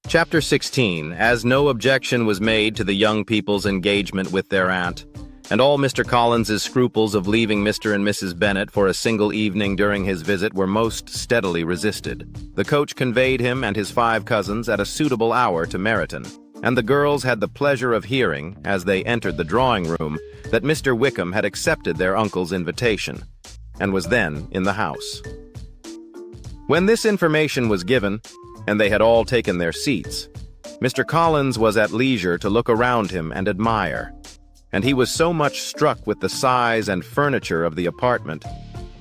Chapter 16, as no objection was made to the young people's engagement with their aunt, and all Mr. Collins's scruples of leaving Mr. and Mrs. Bennet for a single evening during his visit were most steadily resisted. The coach conveyed him and his 5 cousins at a suitable hour to Meryton, and the girls had the pleasure of hearing, as they entered the drawing-room, that Mr. Wickham had accepted their uncle's invitation, and was then in the house. When this information was given, and they had all taken their seats, Mr. Collins was at leisure to look around him and admire, and he was so much struck with the size and furniture of the apartment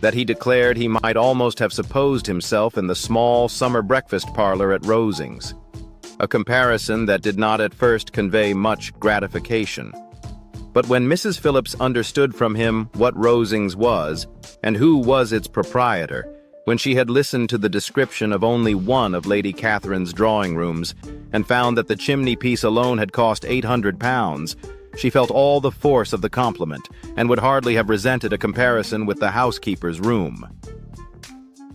that he declared he might almost have supposed himself in the small summer breakfast parlor at Rosings, a comparison that did not at first convey much gratification. But when Mrs. Phillips understood from him what Rosings was, and who was its proprietor, when she had listened to the description of only one of Lady Catherine's drawing rooms, and found that the chimney-piece alone had cost £800, she felt all the force of the compliment, and would hardly have resented a comparison with the housekeeper's room.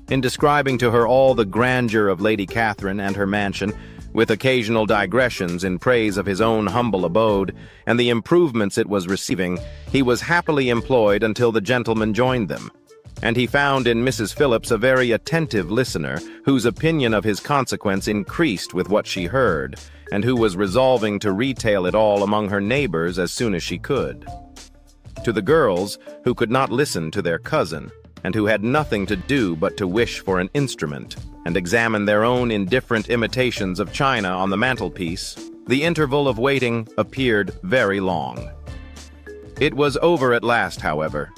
In describing to her all the grandeur of Lady Catherine and her mansion, with occasional digressions in praise of his own humble abode and the improvements it was receiving, he was happily employed until the gentlemen joined them, and he found in Mrs. Phillips a very attentive listener, whose opinion of his consequence increased with what she heard, and who was resolving to retail it all among her neighbors as soon as she could. To the girls, who could not listen to their cousin, and who had nothing to do but to wish for an instrument, and examine their own indifferent imitations of china on the mantelpiece, the interval of waiting appeared very long. It was over at last, however.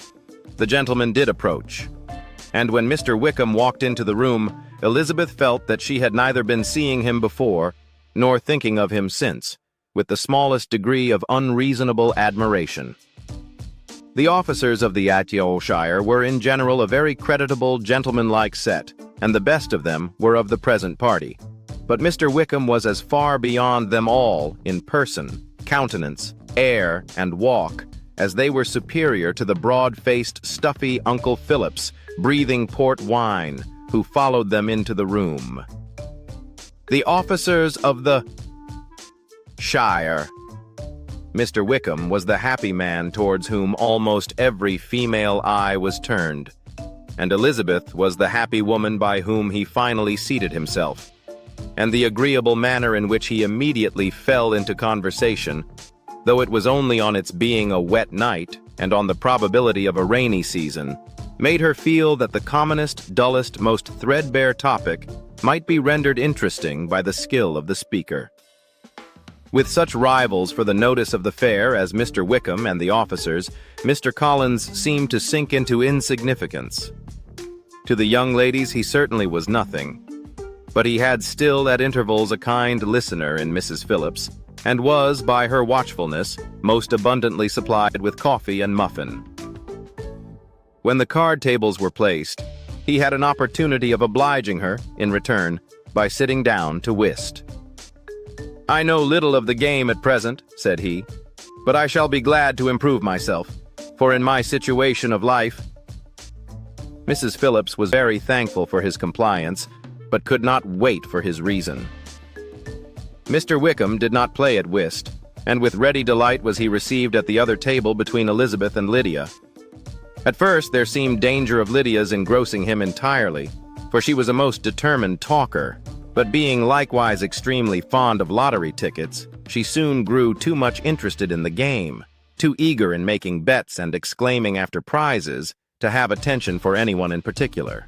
The gentleman did approach, and when Mr. Wickham walked into the room, Elizabeth felt that she had neither been seeing him before, nor thinking of him since, with the smallest degree of unreasonable admiration. The officers of the Audiobook were in general a very creditable, gentlemanlike set, and the best of them were of the present party. But Mr. Wickham was as far beyond them all in person, countenance, air, and walk, as they were superior to the broad-faced, stuffy Uncle Phillips, breathing port wine, who followed them into the room. The officers of the Shire. Mr. Wickham was the happy man towards whom almost every female eye was turned, and Elizabeth was the happy woman by whom he finally seated himself, and the agreeable manner in which he immediately fell into conversation, though it was only on its being a wet night and on the probability of a rainy season, made her feel that the commonest, dullest, most threadbare topic might be rendered interesting by the skill of the speaker. With such rivals for the notice of the fair as Mr. Wickham and the officers, Mr. Collins seemed to sink into insignificance. To the young ladies he certainly was nothing, but he had still at intervals a kind listener in Mrs. Phillips, and was, by her watchfulness, most abundantly supplied with coffee and muffin. When the card tables were placed, he had an opportunity of obliging her, in return, by sitting down to whist. "I know little of the game at present," said he, "but I shall be glad to improve myself, for in my situation of life—" Mrs. Phillips was very thankful for his compliance, but could not wait for his reason. Mr. Wickham did not play at whist, and with ready delight was he received at the other table between Elizabeth and Lydia. At first there seemed danger of Lydia's engrossing him entirely, for she was a most determined talker, but being likewise extremely fond of lottery tickets, she soon grew too much interested in the game, too eager in making bets and exclaiming after prizes, to have attention for anyone in particular.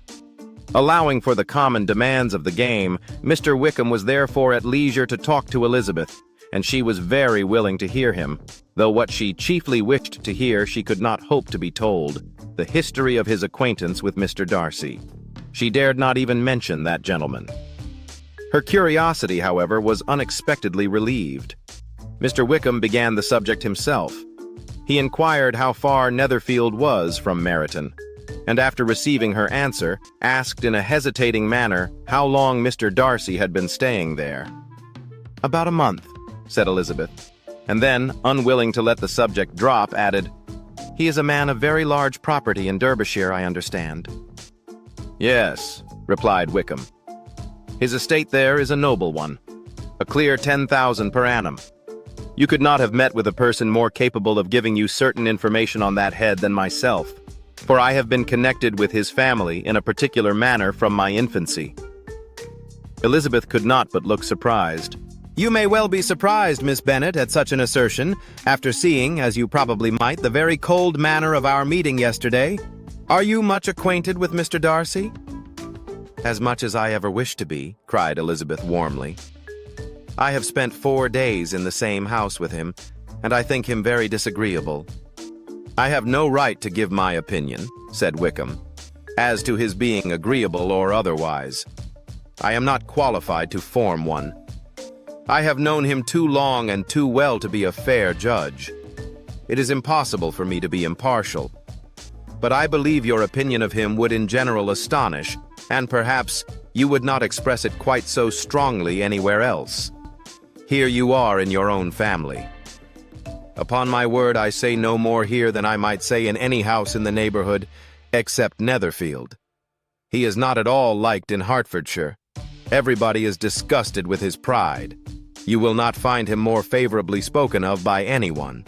Allowing for the common demands of the game, Mr. Wickham was therefore at leisure to talk to Elizabeth, and she was very willing to hear him, though what she chiefly wished to hear she could not hope to be told, the history of his acquaintance with Mr. Darcy. She dared not even mention that gentleman. Her curiosity, however, was unexpectedly relieved. Mr. Wickham began the subject himself. He inquired how far Netherfield was from Meryton, and after receiving her answer, asked in a hesitating manner how long Mr. Darcy had been staying there. "About a month," said Elizabeth, and then, unwilling to let the subject drop, added, "He is a man of very large property in Derbyshire, I understand." "Yes," replied Wickham. "His estate there is a noble one. A clear 10,000 per annum. You could not have met with a person more capable of giving you certain information on that head than myself, for I have been connected with his family in a particular manner from my infancy." Elizabeth could not but look surprised. "You may well be surprised, Miss Bennet, at such an assertion, after seeing, as you probably might, the very cold manner of our meeting yesterday. Are you much acquainted with Mr. Darcy?" "As much as I ever wish to be," cried Elizabeth warmly. "I have spent 4 days in the same house with him, and I think him very disagreeable." "I have no right to give my opinion," said Wickham, "as to his being agreeable or otherwise. I am not qualified to form one. I have known him too long and too well to be a fair judge. It is impossible for me to be impartial. But I believe your opinion of him would in general astonish, and perhaps you would not express it quite so strongly anywhere else. Here you are in your own family. Upon my word, I say no more here than I might say in any house in the neighborhood, except Netherfield. He is not at all liked in Hertfordshire. Everybody is disgusted with his pride. You will not find him more favorably spoken of by anyone."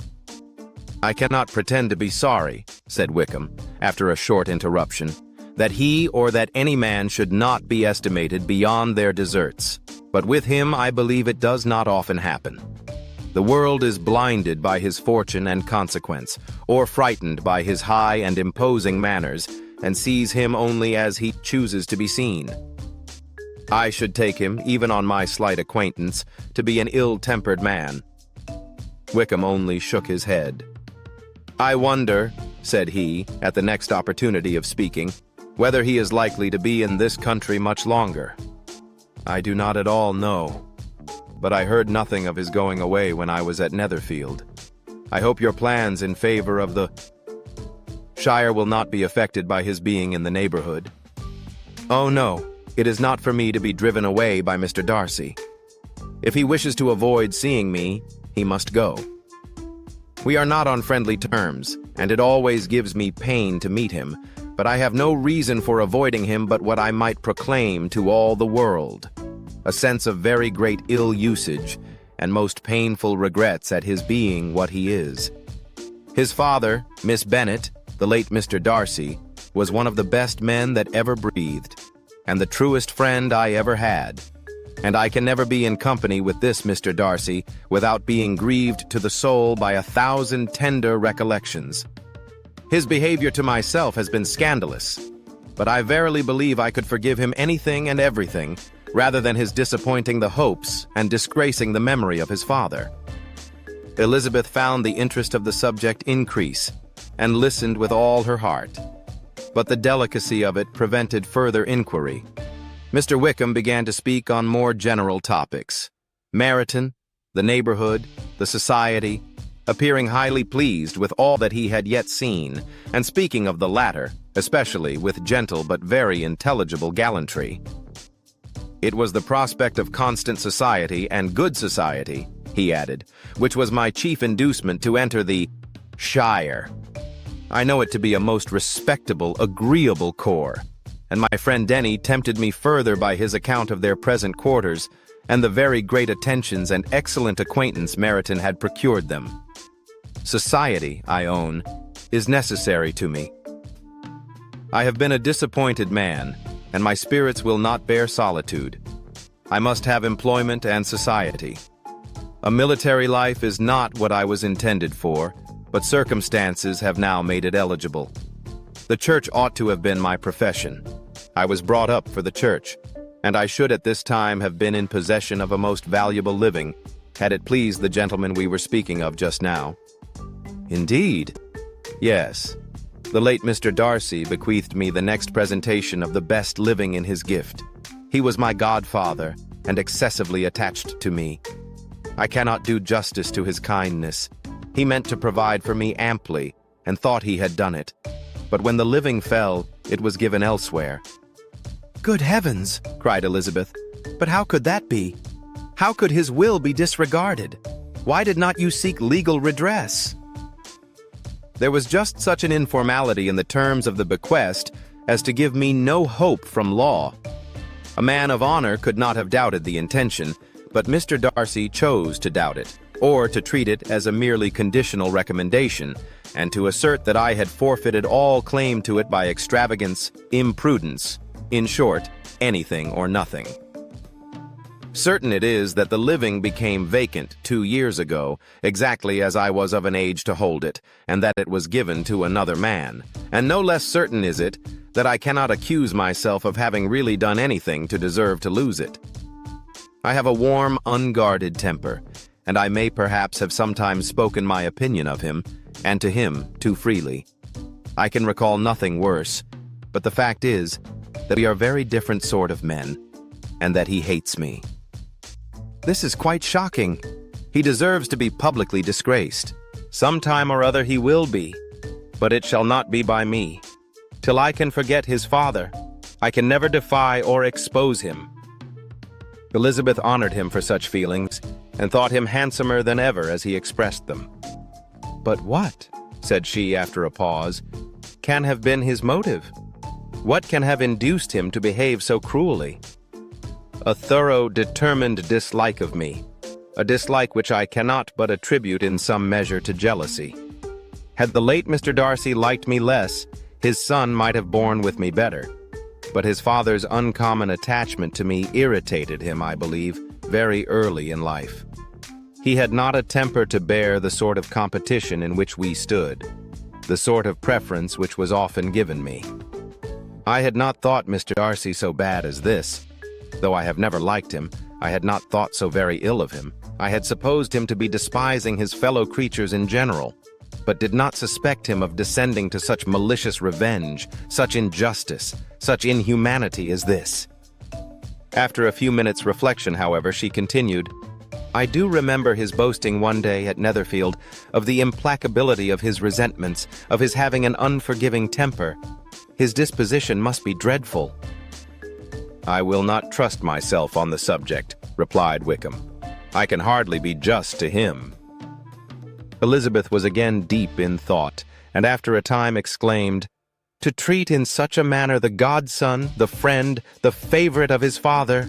"I cannot pretend to be sorry," said Wickham, after a short interruption, "that he or that any man should not be estimated beyond their deserts. But with him I believe it does not often happen. The world is blinded by his fortune and consequence, or frightened by his high and imposing manners, and sees him only as he chooses to be seen. I should take him, even on my slight acquaintance, to be an ill-tempered man." Wickham only shook his head. "I wonder," said he, at the next opportunity of speaking, "whether he is likely to be in this country much longer. I do not at all know, but I heard nothing of his going away when I was at Netherfield. I hope your plans in favor of the Shire will not be affected by his being in the neighborhood." "Oh no. It is not for me to be driven away by Mr. Darcy. If he wishes to avoid seeing me, he must go. We are not on friendly terms, and it always gives me pain to meet him, but I have no reason for avoiding him but what I might proclaim to all the world: a sense of very great ill usage, and most painful regrets at his being what he is. His father, Miss Bennet, the late Mr. Darcy, was one of the best men that ever breathed, and the truest friend I ever had, and I can never be in company with this Mr. Darcy without being grieved to the soul by 1,000 tender recollections. His behavior to myself has been scandalous, but I verily believe I could forgive him anything and everything, rather than his disappointing the hopes and disgracing the memory of his father." Elizabeth found the interest of the subject increase, and listened with all her heart. But the delicacy of it prevented further inquiry. Mr. Wickham began to speak on more general topics: Meryton, the neighborhood, the society, appearing highly pleased with all that he had yet seen, and speaking of the latter, especially, with gentle but very intelligible gallantry. "It was the prospect of constant society and good society," he added, "which was my chief inducement to enter the Shire. I know it to be a most respectable, agreeable corps, and my friend Denny tempted me further by his account of their present quarters, and the very great attentions and excellent acquaintance Meryton had procured them. Society, I own, is necessary to me. I have been a disappointed man, and my spirits will not bear solitude. I must have employment and society. A military life is not what I was intended for, but circumstances have now made it eligible. The church ought to have been my profession. I was brought up for the church, and I should at this time have been in possession of a most valuable living, had it pleased the gentleman we were speaking of just now." "Indeed?" "Yes. The late Mr. Darcy bequeathed me the next presentation of the best living in his gift. He was my godfather, and excessively attached to me. I cannot do justice to his kindness. He meant to provide for me amply, and thought he had done it. But when the living fell, it was given elsewhere." "Good heavens!" cried Elizabeth. "But how could that be? How could his will be disregarded? Why did not you seek legal redress?" "There was just such an informality in the terms of the bequest as to give me no hope from law. A man of honor could not have doubted the intention, But Mr. Darcy chose to doubt it, or to treat it as a merely conditional recommendation, and to assert that I had forfeited all claim to it by extravagance, imprudence, in short, anything or nothing. Certain it is that the living became vacant 2 years ago, exactly as I was of an age to hold it, and that it was given to another man. And no less certain is it that I cannot accuse myself of having really done anything to deserve to lose it. I have a warm, unguarded temper, and I may perhaps have sometimes spoken my opinion of him, and to him too freely. I can recall nothing worse, but the fact is that we are very different sort of men, and that he hates me. This is quite shocking. He deserves to be publicly disgraced. Sometime or other he will be, but it shall not be by me. Till I can forget his father, I can never defy or expose him. Elizabeth honored him for such feelings, and thought him handsomer than ever as he expressed them. But what, said she after a pause, can have been his motive? What can have induced him to behave so cruelly? A thorough, determined dislike of me, a dislike which I cannot but attribute in some measure to jealousy. Had the late Mr. Darcy liked me less, his son might have borne with me better. But his father's uncommon attachment to me irritated him, I believe, very early in life. He had not a temper to bear the sort of competition in which we stood, the sort of preference which was often given me. I had not thought Mr. Darcy so bad as this. Though I have never liked him, I had not thought so very ill of him. I had supposed him to be despising his fellow creatures in general, but did not suspect him of descending to such malicious revenge, such injustice, such inhumanity as this. After a few minutes' reflection, however, she continued, I do remember his boasting one day at Netherfield of the implacability of his resentments, of his having an unforgiving temper. His disposition must be dreadful. I will not trust myself on the subject, replied Wickham. I can hardly be just to him. Elizabeth was again deep in thought, and after a time exclaimed, To treat in such a manner the godson, the friend, the favorite of his father.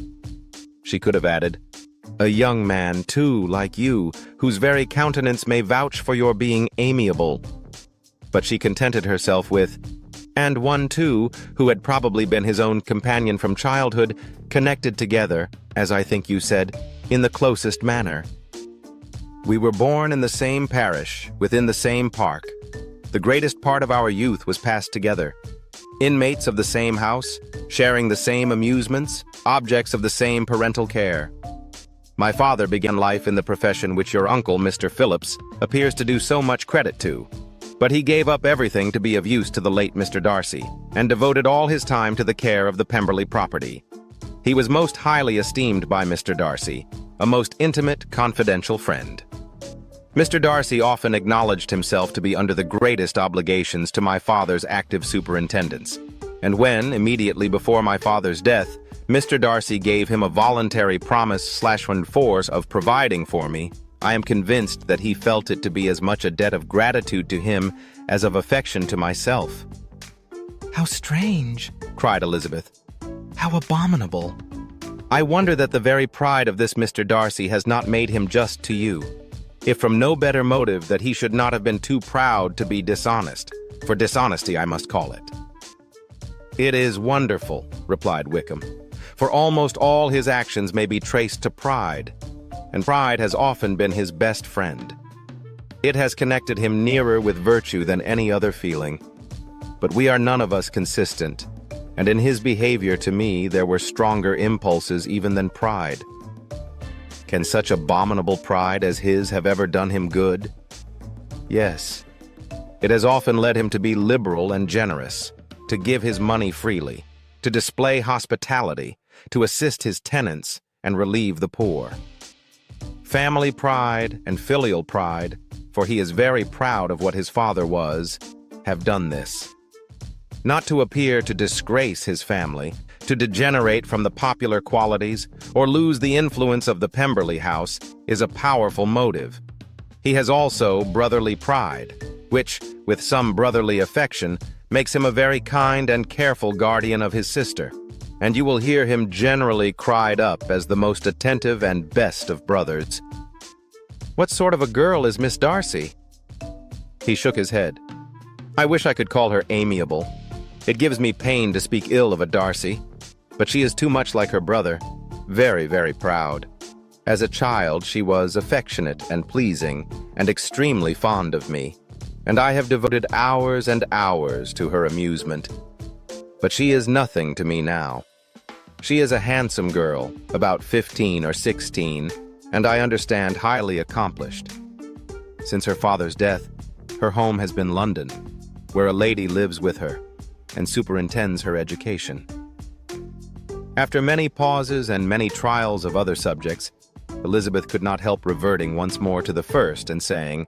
She could have added, a young man, too, like you, whose very countenance may vouch for your being amiable. But she contented herself with, and one, too, who had probably been his own companion from childhood, connected together, as I think you said, in the closest manner. We were born in the same parish, within the same park. The greatest part of our youth was passed together. Inmates of the same house, sharing the same amusements, objects of the same parental care. My father began life in the profession which your uncle, Mr. Phillips, appears to do so much credit to. But he gave up everything to be of use to the late Mr. Darcy, and devoted all his time to the care of the Pemberley property. He was most highly esteemed by Mr. Darcy, a most intimate, confidential friend. Mr. Darcy often acknowledged himself to be under the greatest obligations to my father's active superintendence, and when, immediately before my father's death, Mr. Darcy gave him a voluntary promise/enforce of providing for me, I am convinced that he felt it to be as much a debt of gratitude to him as of affection to myself. How strange, cried Elizabeth. How abominable. I wonder that the very pride of this Mr. Darcy has not made him just to you, if from no better motive that he should not have been too proud to be dishonest, for dishonesty I must call it. It is wonderful, replied Wickham, for almost all his actions may be traced to pride, and pride has often been his best friend. It has connected him nearer with virtue than any other feeling. But we are none of us consistent, and in his behavior to me there were stronger impulses even than pride. Can such abominable pride as his have ever done him good? Yes. It has often led him to be liberal and generous, to give his money freely, to display hospitality, to assist his tenants and relieve the poor. Family pride and filial pride, for he is very proud of what his father was, have done this. Not to appear to disgrace his family, to degenerate from the popular qualities, or lose the influence of the Pemberley house, is a powerful motive. He has also brotherly pride, which, with some brotherly affection, makes him a very kind and careful guardian of his sister. and you will hear him generally cried up as the most attentive and best of brothers. What sort of a girl is Miss Darcy? He shook his head. I wish I could call her amiable. It gives me pain to speak ill of a Darcy, but she is too much like her brother, very, very proud. As a child, she was affectionate and pleasing and extremely fond of me, and I have devoted hours and hours to her amusement. But she is nothing to me now. She is a handsome girl, about 15 or 16, and I understand highly accomplished. Since her father's death, her home has been London, where a lady lives with her and superintends her education. After many pauses and many trials of other subjects, Elizabeth could not help reverting once more to the first and saying,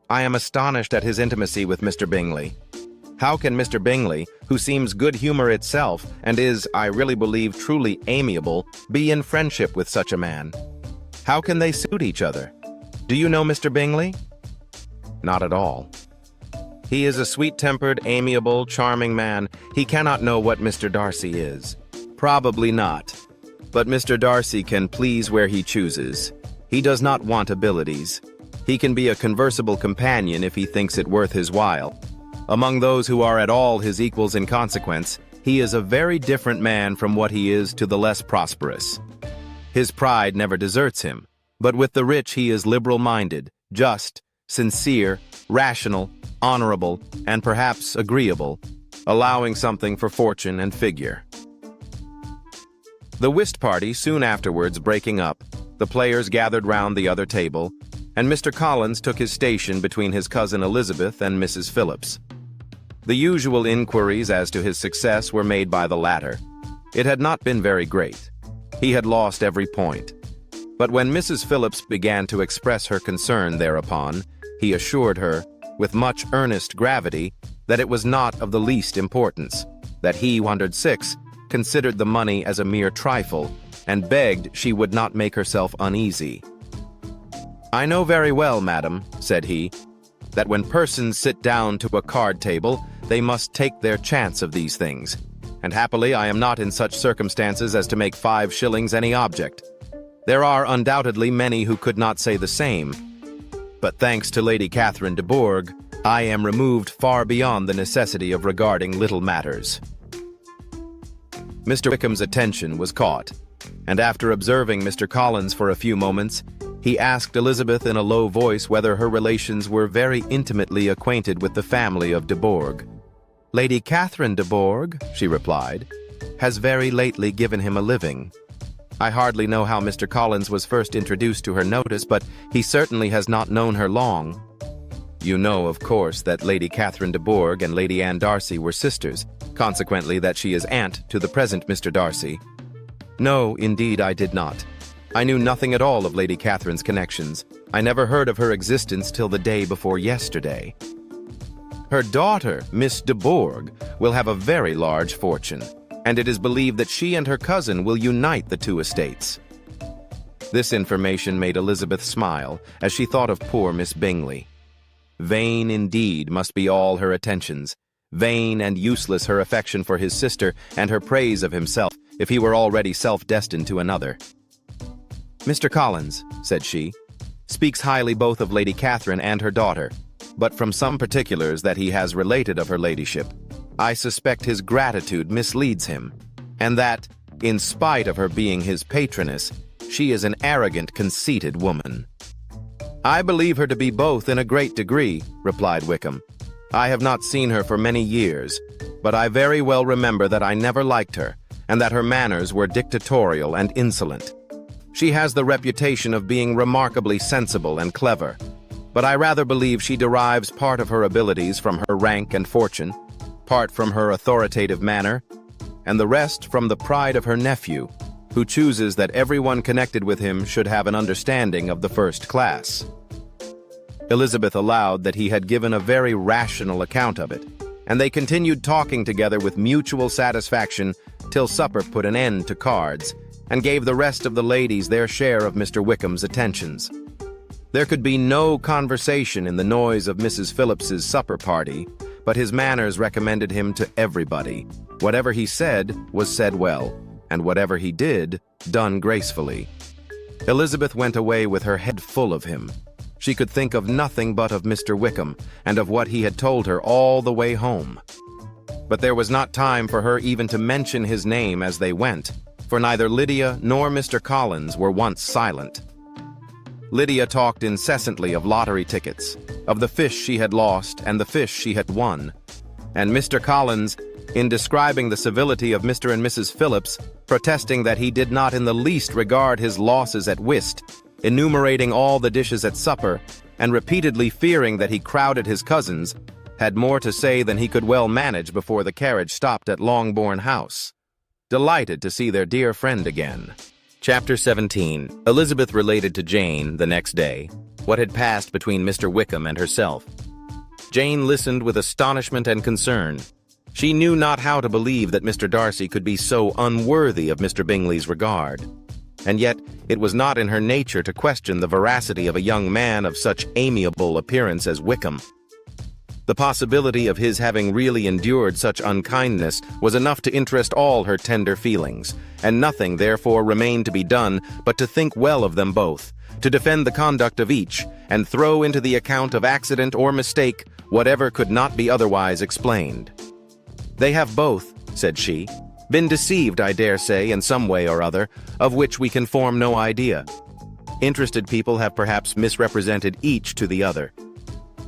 I am astonished at his intimacy with Mr. Bingley. How can Mr. Bingley, who seems good humor itself and is, I really believe, truly amiable, be in friendship with such a man? How can they suit each other? Do you know Mr. Bingley? Not at all. He is a sweet-tempered, amiable, charming man. He cannot know what Mr. Darcy is. Probably not. But Mr. Darcy can please where he chooses. He does not want abilities. He can be a conversable companion if he thinks it worth his while. Among those who are at all his equals in consequence, he is a very different man from what he is to the less prosperous. His pride never deserts him, but with the rich he is liberal-minded, just, sincere, rational, honorable, and perhaps agreeable, allowing something for fortune and figure. The whist party soon afterwards breaking up, the players gathered round the other table, and Mr. Collins took his station between his cousin Elizabeth and Mrs. Phillips. The usual inquiries as to his success were made by the latter. It had not been very great. He had lost every point. But when Mrs. Phillips began to express her concern thereupon, he assured her, with much earnest gravity, that it was not of the least importance, that he, 106, considered the money as a mere trifle, and begged she would not make herself uneasy. I know very well, madam, said he, that when persons sit down to a card table, they must take their chance of these things, and happily I am not in such circumstances as to make 5 shillings any object. There are undoubtedly many who could not say the same, but thanks to Lady Catherine de Bourgh, I am removed far beyond the necessity of regarding little matters. Mr. Wickham's attention was caught, and after observing Mr. Collins for a few moments, he asked Elizabeth in a low voice whether her relations were very intimately acquainted with the family of de Bourgh. Lady Catherine de Bourgh, she replied, has very lately given him a living. I hardly know how Mr. Collins was first introduced to her notice, but he certainly has not known her long. You know, of course, that Lady Catherine de Bourgh and Lady Anne Darcy were sisters, consequently that she is aunt to the present Mr. Darcy. No, indeed, I did not. I knew nothing at all of Lady Catherine's connections. I never heard of her existence till the day before yesterday. Her daughter, Miss de Bourgh, will have a very large fortune, and it is believed that she and her cousin will unite the 2 estates. This information made Elizabeth smile as she thought of poor Miss Bingley. Vain indeed must be all her attentions, vain and useless her affection for his sister and her praise of himself, if he were already self-destined to another. Mr. Collins, said she, speaks highly both of Lady Catherine and her daughter, but from some particulars that he has related of her ladyship, I suspect his gratitude misleads him, and that, in spite of her being his patroness, she is an arrogant, conceited woman. I believe her to be both in a great degree, replied Wickham. I have not seen her for many years, but I very well remember that I never liked her, and that her manners were dictatorial and insolent. She has the reputation of being remarkably sensible and clever, but I rather believe she derives part of her abilities from her rank and fortune, part from her authoritative manner, and the rest from the pride of her nephew, who chooses that everyone connected with him should have an understanding of the first class. Elizabeth allowed that he had given a very rational account of it, and they continued talking together with mutual satisfaction till supper put an end to cards, and gave the rest of the ladies their share of Mr. Wickham's attentions. There could be no conversation in the noise of Mrs. Phillips's supper party, but his manners recommended him to everybody. Whatever he said was said well, and whatever he did, done gracefully. Elizabeth went away with her head full of him. She could think of nothing but of Mr. Wickham and of what he had told her all the way home. But there was not time for her even to mention his name as they went, for neither Lydia nor Mr. Collins were once silent. Lydia talked incessantly of lottery tickets, of the fish she had lost and the fish she had won, and Mr. Collins, in describing the civility of Mr. and Mrs. Phillips, protesting that he did not in the least regard his losses at whist, enumerating all the dishes at supper, and repeatedly fearing that he crowded his cousins, had more to say than he could well manage before the carriage stopped at Longbourn House. Delighted to see their dear friend again. Chapter 17. Elizabeth related to Jane, the next day, what had passed between Mr. Wickham and herself. Jane listened with astonishment and concern. She knew not how to believe that Mr. Darcy could be so unworthy of Mr. Bingley's regard. And yet, it was not in her nature to question the veracity of a young man of such amiable appearance as Wickham. The possibility of his having really endured such unkindness was enough to interest all her tender feelings, and nothing therefore remained to be done but to think well of them both, to defend the conduct of each, and throw into the account of accident or mistake whatever could not be otherwise explained. "They have both," said she, "been deceived, I dare say, in some way or other, of which we can form no idea. Interested people have perhaps misrepresented each to the other.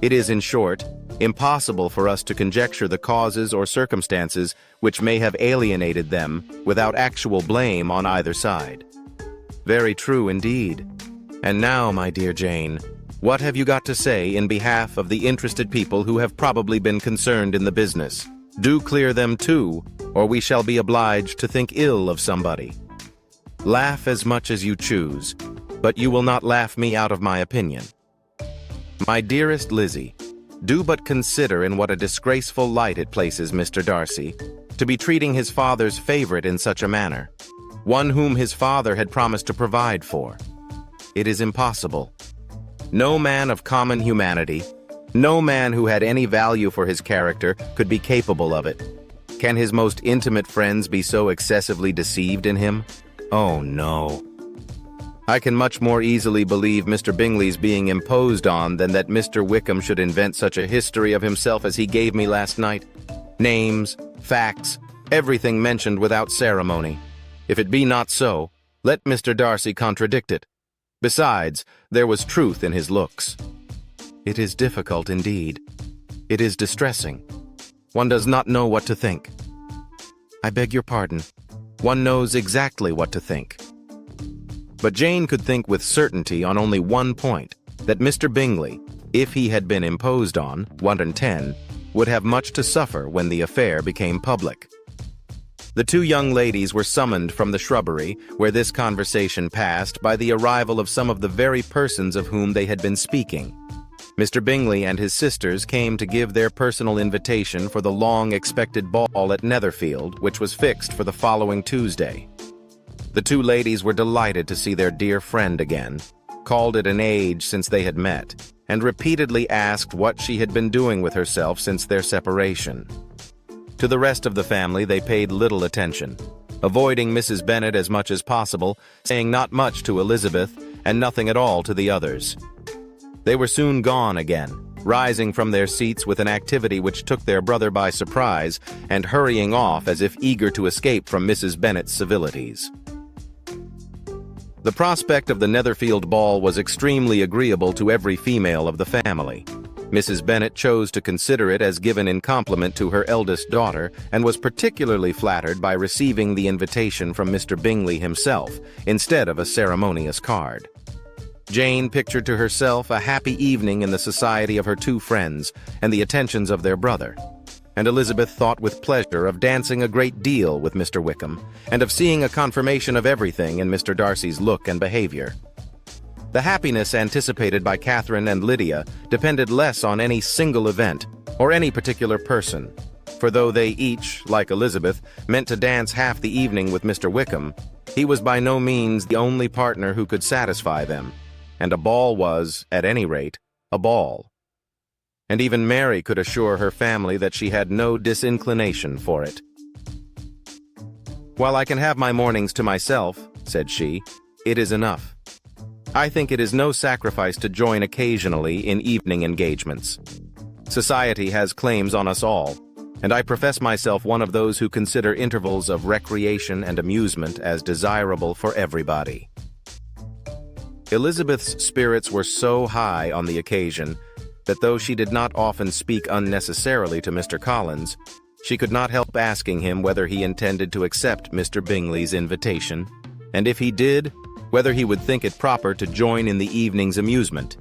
It is, in short, impossible for us to conjecture the causes or circumstances which may have alienated them without actual blame on either side." "Very true indeed. And now, my dear Jane, what have you got to say in behalf of the interested people who have probably been concerned in the business? Do clear them too, or we shall be obliged to think ill of somebody. Laugh as much as you choose, but you will not laugh me out of my opinion. My dearest Lizzie, do but consider in what a disgraceful light it places Mr. Darcy, to be treating his father's favorite in such a manner, one whom his father had promised to provide for. It is impossible. No man of common humanity, no man who had any value for his character, could be capable of it. Can his most intimate friends be so excessively deceived in him? Oh, no. I can much more easily believe Mr. Bingley's being imposed on than that Mr. Wickham should invent such a history of himself as he gave me last night. Names, facts, everything mentioned without ceremony. If it be not so, let Mr. Darcy contradict it. Besides, there was truth in his looks. It is difficult indeed. It is distressing. One does not know what to think. I beg your pardon. One knows exactly what to think. But Jane could think with certainty on only one point, that Mr. Bingley, if he had been imposed on, 1 and 10, would have much to suffer when the affair became public. The two young ladies were summoned from the shrubbery, where this conversation passed, by the arrival of some of the very persons of whom they had been speaking. Mr. Bingley and his sisters came to give their personal invitation for the long-expected ball at Netherfield, which was fixed for the following Tuesday. The two ladies were delighted to see their dear friend again, called it an age since they had met, and repeatedly asked what she had been doing with herself since their separation. To the rest of the family they paid little attention, avoiding Mrs. Bennet as much as possible, saying not much to Elizabeth and nothing at all to the others. They were soon gone again, rising from their seats with an activity which took their brother by surprise, and hurrying off as if eager to escape from Mrs. Bennet's civilities. The prospect of the Netherfield ball was extremely agreeable to every female of the family. Mrs. Bennet chose to consider it as given in compliment to her eldest daughter, and was particularly flattered by receiving the invitation from Mr. Bingley himself, instead of a ceremonious card. Jane pictured to herself a happy evening in the society of her two friends and the attentions of their brother, and Elizabeth thought with pleasure of dancing a great deal with Mr. Wickham, and of seeing a confirmation of everything in Mr. Darcy's look and behavior. The happiness anticipated by Catherine and Lydia depended less on any single event or any particular person, for though they each, like Elizabeth, meant to dance half the evening with Mr. Wickham, he was by no means the only partner who could satisfy them, and a ball was, at any rate, a ball. And even Mary could assure her family that she had no disinclination for it. "While I can have my mornings to myself," said she, "it is enough. I think it is no sacrifice to join occasionally in evening engagements. Society has claims on us all, and I profess myself one of those who consider intervals of recreation and amusement as desirable for everybody." Elizabeth's spirits were so high on the occasion that though she did not often speak unnecessarily to Mr. Collins, she could not help asking him whether he intended to accept Mr. Bingley's invitation, and if he did, whether he would think it proper to join in the evening's amusement.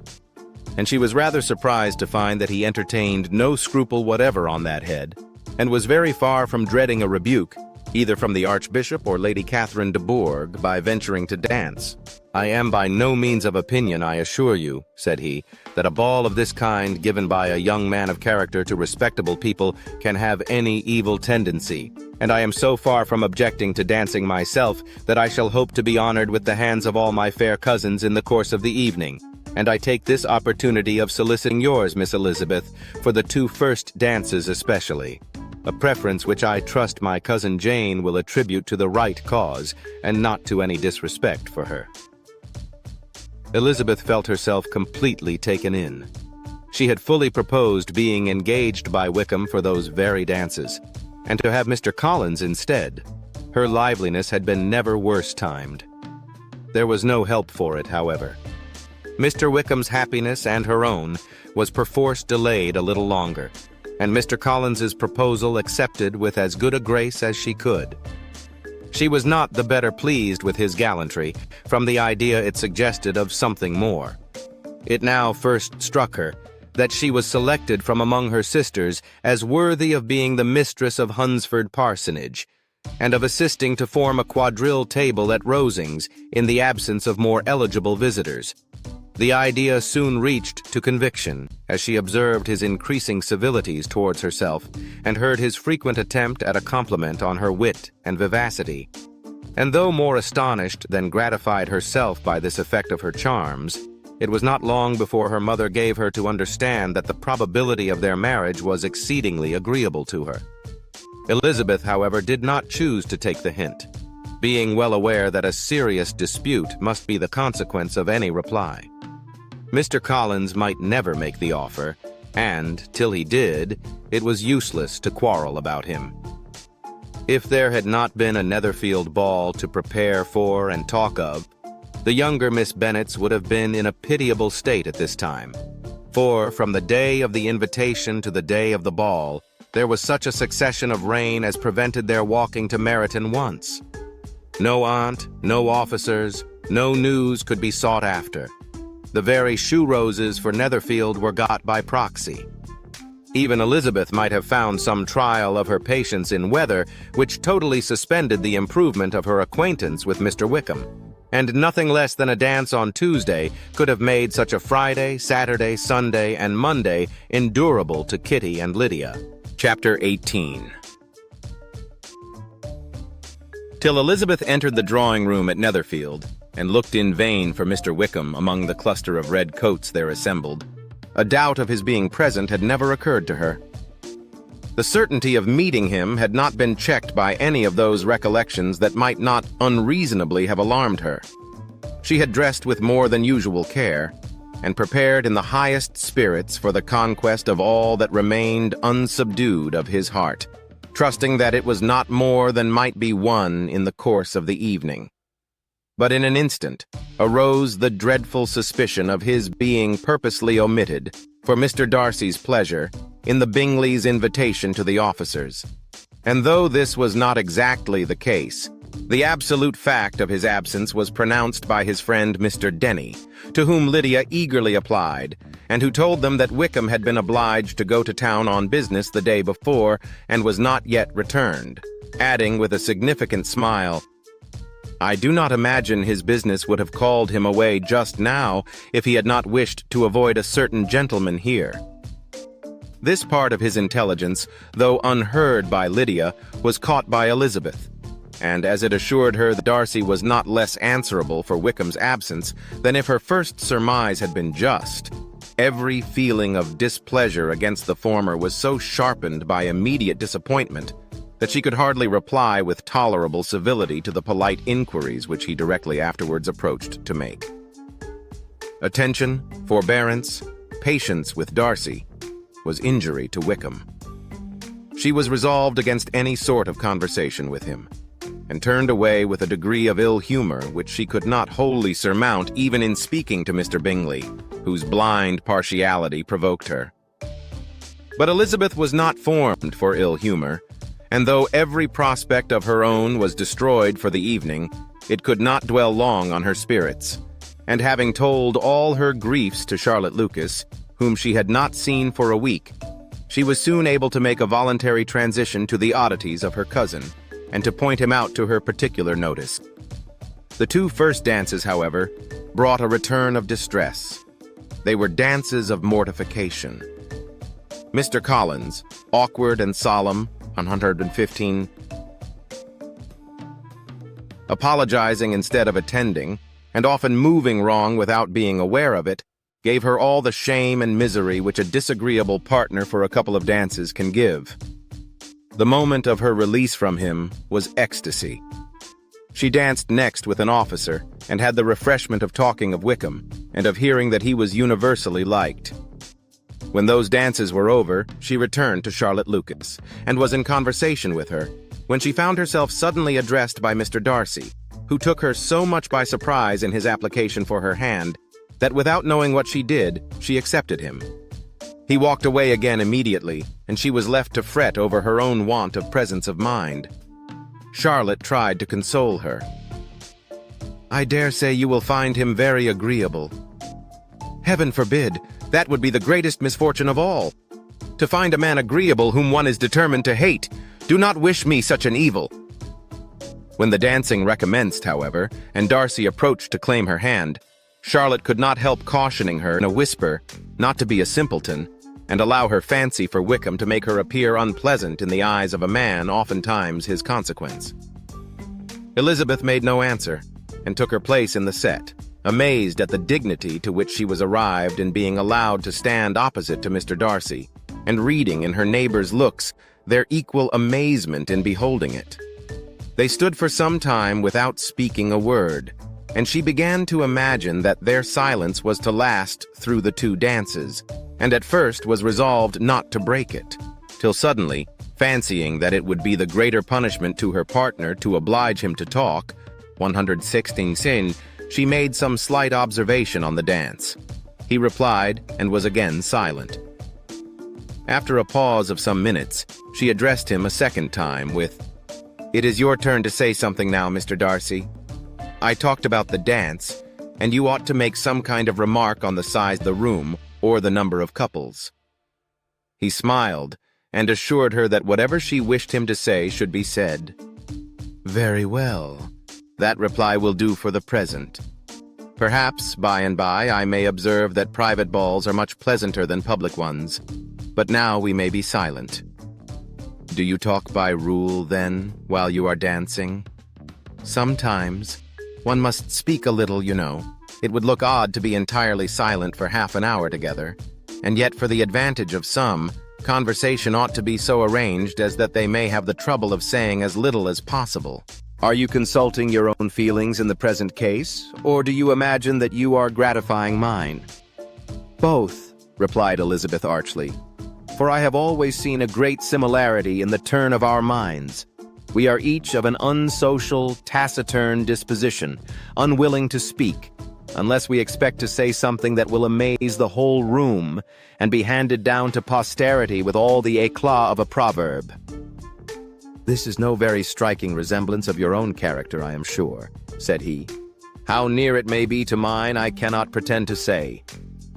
And she was rather surprised to find that he entertained no scruple whatever on that head, and was very far from dreading a rebuke, either from the Archbishop or Lady Catherine de Bourgh, by venturing to dance. "I am by no means of opinion, I assure you," said he, "that a ball of this kind given by a young man of character to respectable people can have any evil tendency, and I am so far from objecting to dancing myself that I shall hope to be honored with the hands of all my fair cousins in the course of the evening, and I take this opportunity of soliciting yours, Miss Elizabeth, for the 2 first dances especially, a preference which I trust my cousin Jane will attribute to the right cause, and not to any disrespect for her." Elizabeth felt herself completely taken in. She had fully proposed being engaged by Wickham for those very dances, and to have Mr. Collins instead. Her liveliness had been never worse timed. There was no help for it, however. Mr. Wickham's happiness and her own was perforce delayed a little longer, and Mr. Collins's proposal accepted with as good a grace as she could. She was not the better pleased with his gallantry, from the idea it suggested of something more. It now first struck her that she was selected from among her sisters as worthy of being the mistress of Hunsford Parsonage, and of assisting to form a quadrille table at Rosings in the absence of more eligible visitors. The idea soon reached to conviction, as she observed his increasing civilities towards herself, and heard his frequent attempt at a compliment on her wit and vivacity. And though more astonished than gratified herself by this effect of her charms, it was not long before her mother gave her to understand that the probability of their marriage was exceedingly agreeable to her. Elizabeth, however, did not choose to take the hint, being well aware that a serious dispute must be the consequence of any reply. Mr. Collins might never make the offer, and, till he did, it was useless to quarrel about him. If there had not been a Netherfield ball to prepare for and talk of, the younger Miss Bennets would have been in a pitiable state at this time, for from the day of the invitation to the day of the ball, there was such a succession of rain as prevented their walking to Meryton once. No aunt, no officers, no news could be sought after. The very shoe roses for Netherfield were got by proxy. Even Elizabeth might have found some trial of her patience in weather which totally suspended the improvement of her acquaintance with Mr. Wickham, and nothing less than a dance on Tuesday could have made such a Friday, Saturday, Sunday, and Monday endurable to Kitty and Lydia. Chapter 18. Till Elizabeth entered the drawing-room at Netherfield, and looked in vain for Mr. Wickham among the cluster of red coats there assembled, a doubt of his being present had never occurred to her. The certainty of meeting him had not been checked by any of those recollections that might not unreasonably have alarmed her. She had dressed with more than usual care, and prepared in the highest spirits for the conquest of all that remained unsubdued of his heart, trusting that it was not more than might be won in the course of the evening. But in an instant arose the dreadful suspicion of his being purposely omitted, for Mr. Darcy's pleasure, in the Bingleys' invitation to the officers. And though this was not exactly the case, the absolute fact of his absence was pronounced by his friend Mr. Denny, to whom Lydia eagerly applied, and who told them that Wickham had been obliged to go to town on business the day before, and was not yet returned, adding with a significant smile, "I do not imagine his business would have called him away just now if he had not wished to avoid a certain gentleman here." This part of his intelligence, though unheard by Lydia, was caught by Elizabeth, and as it assured her that Darcy was not less answerable for Wickham's absence than if her first surmise had been just, every feeling of displeasure against the former was so sharpened by immediate disappointment that she could hardly reply with tolerable civility to the polite inquiries which he directly afterwards approached to make. Attention, forbearance, patience with Darcy was injury to Wickham. She was resolved against any sort of conversation with him, and turned away with a degree of ill humor which she could not wholly surmount even in speaking to Mr. Bingley, whose blind partiality provoked her. But Elizabeth was not formed for ill humor, and though every prospect of her own was destroyed for the evening, it could not dwell long on her spirits, and having told all her griefs to Charlotte Lucas, whom she had not seen for a week, she was soon able to make a voluntary transition to the oddities of her cousin, and to point him out to her particular notice. The two first dances, however, brought a return of distress. They were dances of mortification. Mr. Collins, awkward and solemn, 115, apologizing instead of attending, and often moving wrong without being aware of it, gave her all the shame and misery which a disagreeable partner for a couple of dances can give. The moment of her release from him was ecstasy. She danced next with an officer, and had the refreshment of talking of Wickham, and of hearing that he was universally liked. When those dances were over, she returned to Charlotte Lucas, and was in conversation with her, when she found herself suddenly addressed by Mr. Darcy, who took her so much by surprise in his application for her hand, that without knowing what she did, she accepted him. He walked away again immediately, and she was left to fret over her own want of presence of mind. Charlotte tried to console her. "I dare say you will find him very agreeable." "Heaven forbid! That would be the greatest misfortune of all. To find a man agreeable whom one is determined to hate. Do not wish me such an evil." When the dancing recommenced, however, and Darcy approached to claim her hand, Charlotte could not help cautioning her in a whisper not to be a simpleton, and allow her fancy for Wickham to make her appear unpleasant in the eyes of a man oftentimes his consequence. Elizabeth made no answer, and took her place in the set, amazed at the dignity to which she was arrived in being allowed to stand opposite to Mr. Darcy, and reading in her neighbors' looks their equal amazement in beholding it. They stood for some time without speaking a word, and she began to imagine that their silence was to last through the two dances, and at first was resolved not to break it, till suddenly, fancying that it would be the greater punishment to her partner to oblige him to talk, 116 sin, she made some slight observation on the dance. He replied, and was again silent. After a pause of some minutes, she addressed him a second time with, "It is your turn to say something now, Mr. Darcy. I talked about the dance, and you ought to make some kind of remark on the size of the room, or the number of couples." He smiled, and assured her that whatever she wished him to say should be said. "Very well. That reply will do for the present. Perhaps, by and by, I may observe that private balls are much pleasanter than public ones, but now we may be silent. Do you talk by rule, then, while you are dancing?" "Sometimes. One must speak a little, you know. It would look odd to be entirely silent for half an hour together, and yet for the advantage of some, conversation ought to be so arranged as that they may have the trouble of saying as little as possible. Are you consulting your own feelings in the present case, or do you imagine that you are gratifying mine?" "Both," replied Elizabeth archly, "for I have always seen a great similarity in the turn of our minds. We are each of an unsocial, taciturn disposition, unwilling to speak, unless we expect to say something that will amaze the whole room, and be handed down to posterity with all the éclat of a proverb." "This is no very striking resemblance of your own character, I am sure," said he. "How near it may be to mine, I cannot pretend to say.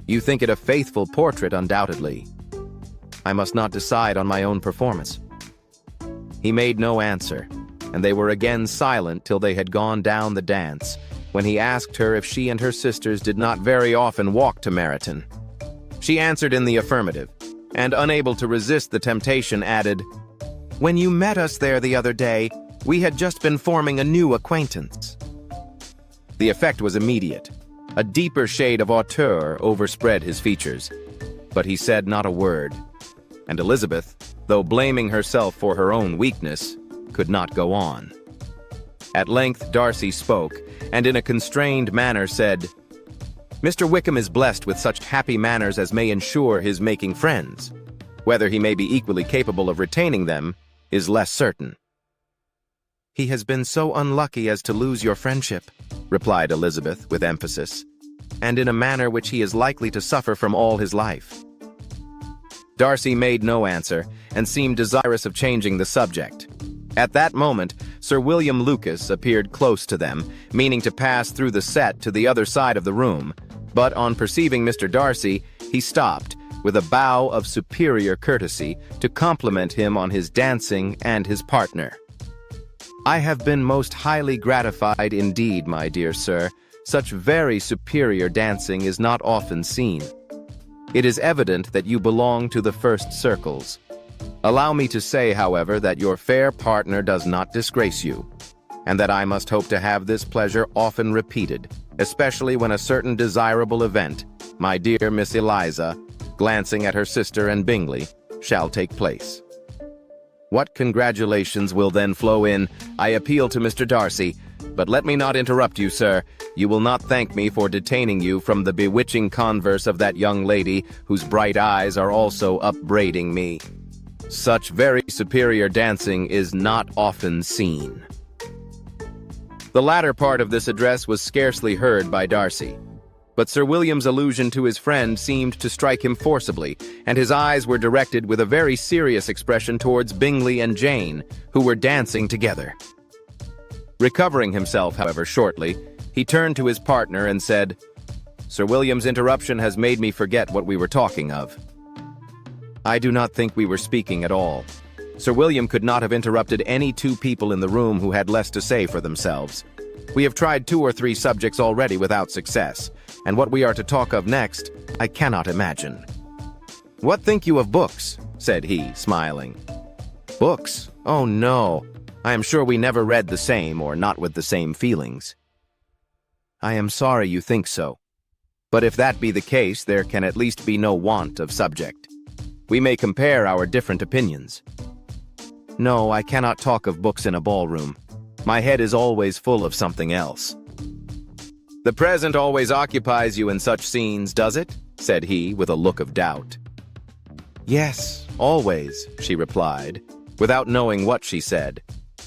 You think it a faithful portrait, undoubtedly. I must not decide on my own performance." He made no answer, and they were again silent till they had gone down the dance, when he asked her if she and her sisters did not very often walk to Meryton. She answered in the affirmative, and unable to resist the temptation, added, "When you met us there the other day, we had just been forming a new acquaintance." The effect was immediate. A deeper shade of hauteur overspread his features, but he said not a word. and Elizabeth, though blaming herself for her own weakness, could not go on. At length Darcy spoke, and in a constrained manner said, "Mr. Wickham is blessed with such happy manners as may ensure his making friends. Whether he may be equally capable of retaining them is less certain." "He has been so unlucky as to lose your friendship," replied Elizabeth with emphasis, "and in a manner which he is likely to suffer from all his life." Darcy made no answer, and seemed desirous of changing the subject. At that moment, Sir William Lucas appeared close to them, meaning to pass through the set to the other side of the room, but on perceiving Mr. Darcy, he stopped, with a bow of superior courtesy, to compliment him on his dancing and his partner. "I have been most highly gratified indeed, my dear sir. Such very superior dancing is not often seen. It is evident that you belong to the first circles. Allow me to say, however, that your fair partner does not disgrace you, and that I must hope to have this pleasure often repeated, especially when a certain desirable event, my dear Miss Eliza," glancing at her sister and Bingley, "shall take place. What congratulations will then flow in, I appeal to Mr. Darcy, but let me not interrupt you, sir. You will not thank me for detaining you from the bewitching converse of that young lady whose bright eyes are also upbraiding me. Such very superior dancing is not often seen." The latter part of this address was scarcely heard by Darcy, but Sir William's allusion to his friend seemed to strike him forcibly, and his eyes were directed with a very serious expression towards Bingley and Jane, who were dancing together. Recovering himself, however, shortly, he turned to his partner and said, "Sir William's interruption has made me forget what we were talking of." "I do not think we were speaking at all. Sir William could not have interrupted any two people in the room who had less to say for themselves. We have tried 2 or 3 subjects already without success, and what we are to talk of next, I cannot imagine." "What think you of books?" said he, smiling. "Books? Oh no. I am sure we never read the same, or not with the same feelings." "I am sorry you think so. But if that be the case, there can at least be no want of subject. We may compare our different opinions." "No, I cannot talk of books in a ballroom. My head is always full of something else." "The present always occupies you in such scenes, does it?" said he, with a look of doubt. "Yes, always," she replied, without knowing what she said,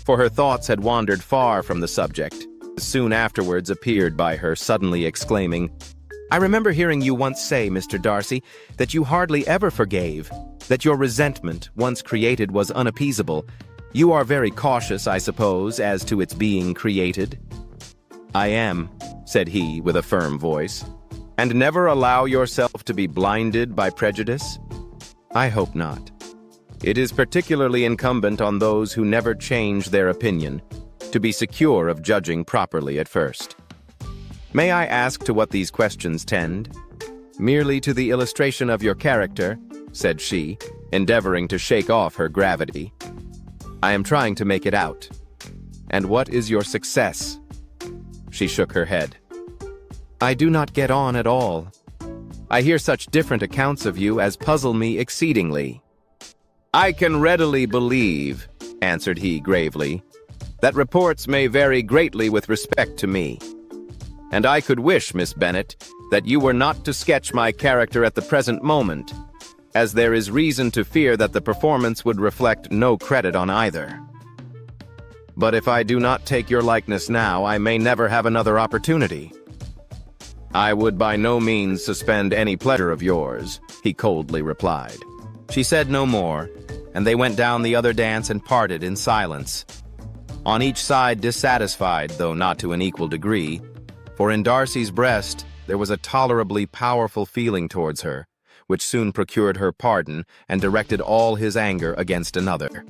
for her thoughts had wandered far from the subject. Soon afterwards appeared by her, suddenly exclaiming, "I remember hearing you once say, Mr. Darcy, that you hardly ever forgave, that your resentment, once created, was unappeasable. You are very cautious, I suppose, as to its being created?" "I am," said he with a firm voice. "And never allow yourself to be blinded by prejudice?" "I hope not. It is particularly incumbent on those who never change their opinion to be secure of judging properly at first. May I ask to what these questions tend?" "Merely to the illustration of your character," said she, endeavoring to shake off her gravity. "I am trying to make it out. And what is your success?" She shook her head. "I do not get on at all. I hear such different accounts of you as puzzle me exceedingly." "I can readily believe," answered he gravely, "that reports may vary greatly with respect to me. And I could wish, Miss Bennet, that you were not to sketch my character at the present moment, as there is reason to fear that the performance would reflect no credit on either. But if I do not take your likeness now, I may never have another opportunity." "I would by no means suspend any pleasure of yours," he coldly replied. She said no more, and they went down the other dance and parted in silence, on each side dissatisfied, though not to an equal degree, for in Darcy's breast there was a tolerably powerful feeling towards her, which soon procured her pardon and directed all his anger against another.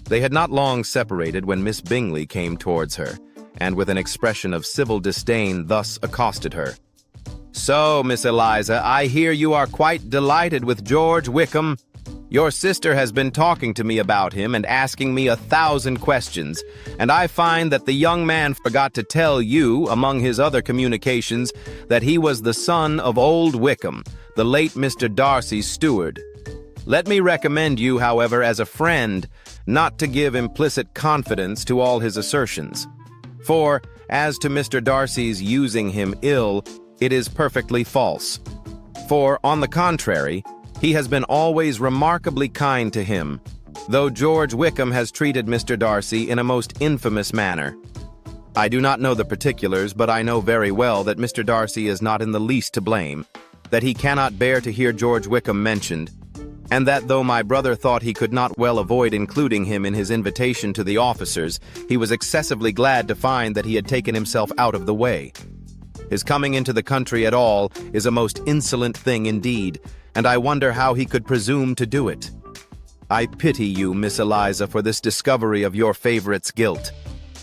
They had not long separated when Miss Bingley came towards her, and with an expression of civil disdain thus accosted her. "So, Miss Eliza, I hear you are quite delighted with George Wickham. Your sister has been talking to me about him and asking me 1,000 questions, and I find that the young man forgot to tell you, among his other communications, that he was the son of old Wickham, the late Mr. Darcy's steward." Let me recommend you, however, as a friend, not to give implicit confidence to all his assertions. For, as to Mr. Darcy's using him ill, it is perfectly false. For, on the contrary, he has been always remarkably kind to him, though George Wickham has treated Mr. Darcy in a most infamous manner. I do not know the particulars, but I know very well that Mr. Darcy is not in the least to blame, that he cannot bear to hear George Wickham mentioned, and that though my brother thought he could not well avoid including him in his invitation to the officers, he was excessively glad to find that he had taken himself out of the way. His coming into the country at all is a most insolent thing indeed, and I wonder how he could presume to do it. I pity you, Miss Eliza, for this discovery of your favorite's guilt,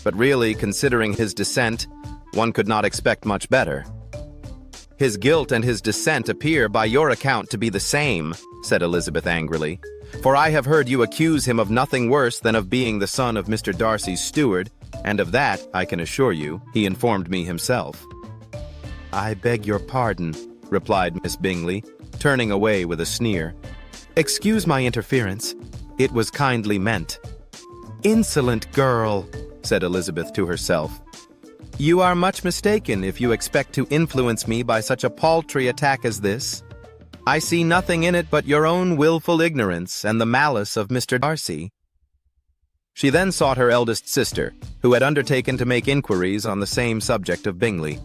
but really, considering his descent, one could not expect much better. His guilt and his descent appear by your account to be the same, said Elizabeth angrily, for I have heard you accuse him of nothing worse than of being the son of Mr. Darcy's steward, and of that, I can assure you, he informed me himself. I beg your pardon, replied Miss Bingley, turning away with a sneer. Excuse my interference. It was kindly meant. Insolent girl, said Elizabeth to herself. You are much mistaken if you expect to influence me by such a paltry attack as this. I see nothing in it but your own willful ignorance and the malice of Mr. Darcy. She then sought her eldest sister, who had undertaken to make inquiries on the same subject of Bingley.